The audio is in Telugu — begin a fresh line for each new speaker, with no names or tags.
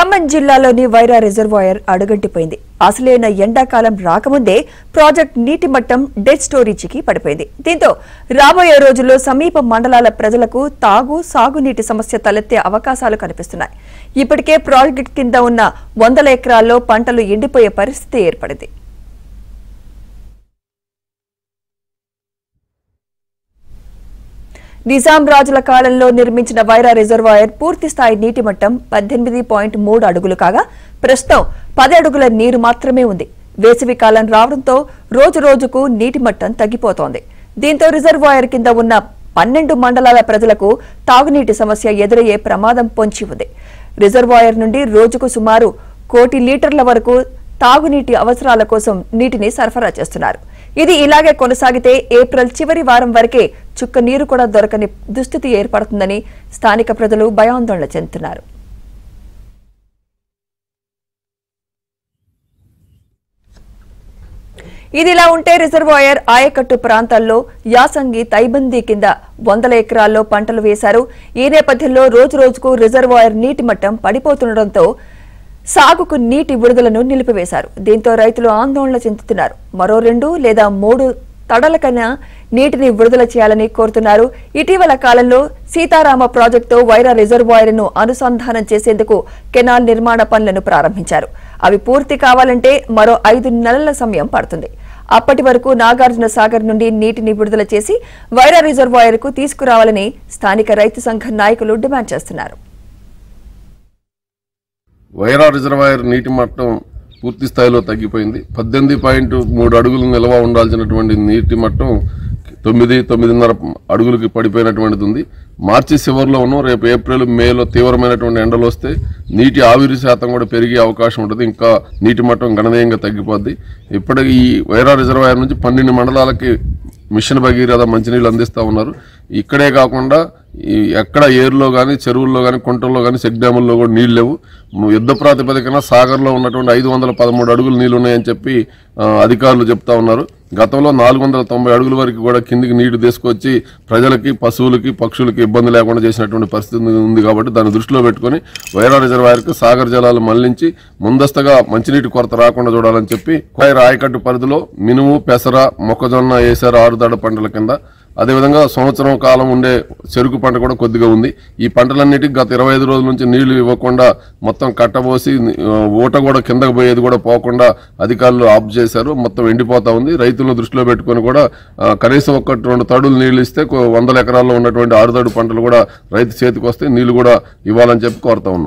ఖమ్మం జిల్లాలోని వైరా రిజర్వాయర్ అడుగంటిపోయింది. అసలైన ఎండాకాలం రాకముందే ప్రాజెక్ట్ నీటి మట్టం డెడ్ స్టోరేజీకి పడిపోయింది. దీంతో రాబోయే రోజుల్లో సమీప మండలాల ప్రజలకు సాగునీటి సమస్య తలెత్తే అవకాశాలు కనిపిస్తున్నాయి. ఇప్పటికే ప్రాజెక్ట్ కింద ఉన్న 100 ఎకరాల్లో పంటలు ఎండిపోయే పరిస్థితి ఏర్పడింది. నిజాం రాజుల కాలంలో నిర్మించిన వైరా రిజర్వాయర్ పూర్తి స్థాయి నీటి మట్టం 18.3 అడుగులు కాగా ప్రస్తుతం 10 అడుగుల నీరు మాత్రమే ఉంది. వేసవి కాలం రావడంతో రోజు రోజుకు నీటి మట్టం తగ్గిపోతోంది. దీంతో రిజర్వాయర్ కింద ఉన్న 12 మండలాల ప్రజలకు తాగునీటి సమస్య ఎదురయ్యే ప్రమాదం పొంచి ఉంది. రిజర్వాయర్ నుండి రోజుకు సుమారు 1 కోటి లీటర్ల వరకు తాగునీటి అవసరాల కోసం నీటిని సరఫరా చేస్తున్నారు. ఇది ఇలాగే కొనసాగితే ఏప్రిల్ చివరి వారం వరకే చుక్క నీరు కూడా దొరకని దుస్థితి ఏర్పడుతుందని స్థానిక ప్రజలు భయాందోళన చెందుతున్నారు. ఇదిలా ఉంటే రిజర్వాయర్ ఆయకట్టు ప్రాంతాల్లో యాసంగి తైబందీ కింద 100 ఎకరాల్లో పంటలు వేశారు. ఈ నేపథ్యంలో రోజురోజుకు రిజర్వాయర్ నీటి మట్టం పడిపోతుండటంతో సాగుకు నీటి విడుదలను నిలిపివేశారు. దీంతో రైతులు ఆందోళన చెందుతున్నారు. మరో 2 లేదా 3 తడలకైనా నీటిని విడుదల చేయాలని కోరుతున్నారు. ఇటీవల కాలంలో సీతారామ ప్రాజెక్టుతో వైరా రిజర్వాయర్ను అనుసంధానం చేసేందుకు కెనాల్ నిర్మాణ పనులను ప్రారంభించారు. అవి పూర్తి కావాలంటే మరో 5 నెలల సమయం పడుతుంది. అప్పటి వరకు నాగార్జున సాగర్ నుండి నీటిని విడుదల చేసి వైరా రిజర్వాయర్కు తీసుకురావాలని స్థానిక రైతు సంఘం నాయకులు డిమాండ్ చేస్తున్నారు.
వైరా రిజర్వాయర్ నీటి మట్టం పూర్తి స్థాయిలో తగ్గిపోయింది. 18.3 అడుగులు నిల్వ ఉండాల్సినటువంటి నీటి మట్టం 9.5 అడుగులకి పడిపోయినటువంటిది ఉంది. మార్చి చివరిలో ఉన్న రేపు ఏప్రిల్ మేలో తీవ్రమైనటువంటి ఎండలు వస్తే నీటి ఆవిరి శాతం కూడా పెరిగే అవకాశం ఉంటుంది. ఇంకా నీటి మట్టం గణనీయంగా తగ్గిపోద్ది. ఇప్పటికి ఈ వైరా రిజర్వాయర్ నుంచి 12 మండలాలకి మిషన్ భగీరథ మంచినీళ్ళు అందిస్తూ ఉన్నారు. ఇక్కడే కాకుండా ఎక్కడ ఏరులో కానీ చెరువుల్లో కానీ కుంటల్లో కానీ చెక్ డ్యాముల్లో కూడా నీళ్ళు లేవు. యుద్ధ ప్రాతిపదికన సాగర్లో ఉన్నటువంటి 513 అడుగులు నీళ్లు ఉన్నాయని చెప్పి అధికారులు చెప్తా ఉన్నారు. గతంలో 490 అడుగుల వరకు కూడా కిందికి నీళ్లు తీసుకొచ్చి ప్రజలకి పశువులకి పక్షులకి ఇబ్బంది లేకుండా చేసినటువంటి పరిస్థితి ఉంది. కాబట్టి దాన్ని దృష్టిలో పెట్టుకుని వైరా రిజర్వాయర్కి సాగర్ జలాలు మళ్లించి ముందస్తుగా మంచినీటి కొరత రాకుండా చూడాలని చెప్పి రాయకట్టు పరిధిలో మినుము పెసర మొక్కజొన్న వేశారు 6 దడ పంటల కింద. అదేవిధంగా సంవత్సరం కాలం ఉండే చెరుకు పంట కూడా కొద్దిగా ఉంది. ఈ పంటలన్నిటికీ గత 25 రోజుల నుంచి నీళ్లు ఇవ్వకుండా మొత్తం కట్టబోసి ఊట కూడా కిందకు పోయేది కూడా పోకుండా అధికారులు ఆఫ్ చేశారు. మొత్తం ఎండిపోతా ఉంది. రైతులను దృష్టిలో పెట్టుకుని కూడా కనీసం 1-2 తడులు నీళ్లు ఇస్తే 100 ఎకరాల్లో ఉన్నటువంటి 6 దడు పంటలు కూడా రైతు చేతికి వస్తే నీళ్లు కూడా ఇవ్వాలని చెప్పి కోరుతా ఉన్నాం.